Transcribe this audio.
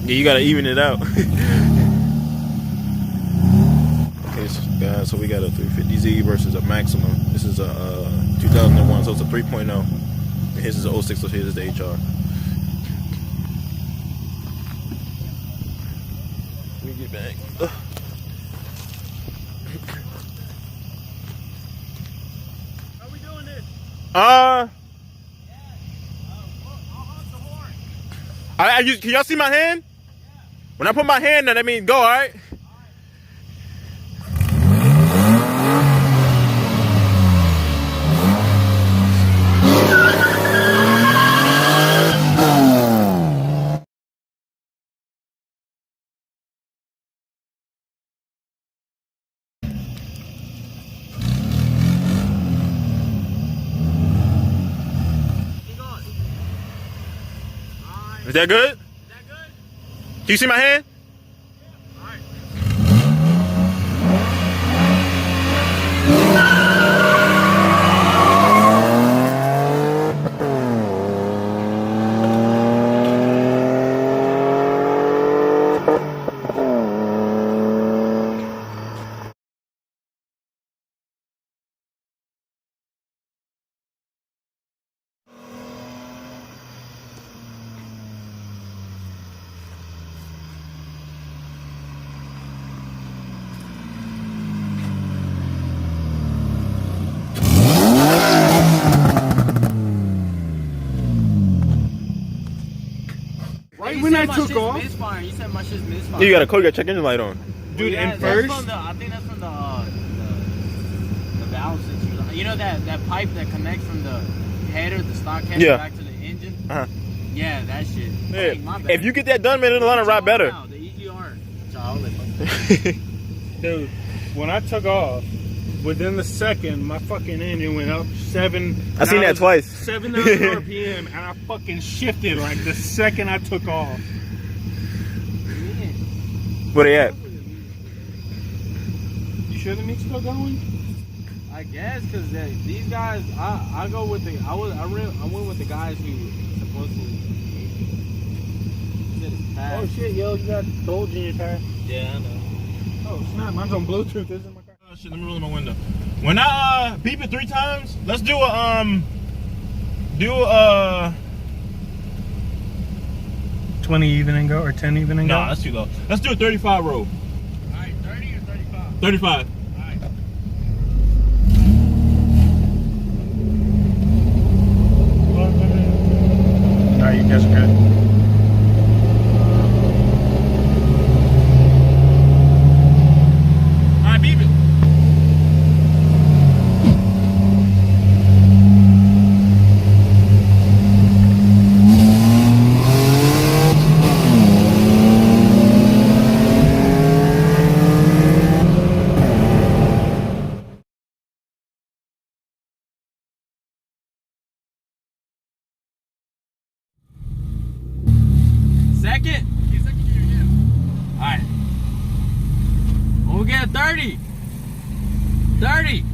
Yeah, you gotta even it out. Okay, so we got a 350Z versus a Maxima. This is a 2001, so it's a 3.0. His is a 06, so his is the HR. Let me get back. How we doing this? Can y'all see my hand? Yeah. When I put my hand down, that means go, all right? Is that good? Is that good? Do you see my hand? Yeah. All right. Right when I took off, misfiring. You said my shit's misfiring. You gotta check engine light on. dude. Yeah, And that's first, from I think that's from the valve system. You know that pipe that connects from the header, the stock header, back to the engine. Yeah, that shit. Yeah. Hey, my bad. If you get that done, man, it'll run a lot better. Now, the EGR. Child, dude, when I took off, within the second, my fucking engine went up 7. I seen that twice. 7,000 RPM, and I fucking shifted like the second I took off. Where they at? You sure the meat's still going? I guess because these guys, I go with the I went with the guys who supposedly. Oh shit, yo, you got bulge in your tire. Yeah, I know. Oh snap, mine's on Bluetooth. This is my car. Oh shit, let me roll in my window. When I beep it 3 times, let's do a 20 even and go, or 10 even and go? Nah, that's too low. Let's do a 35 roll. Alright, 30 or 35? 35. Alright. Alright, you guys are good. Alright, beep it. Second? Alright. We'll get a 30. 30.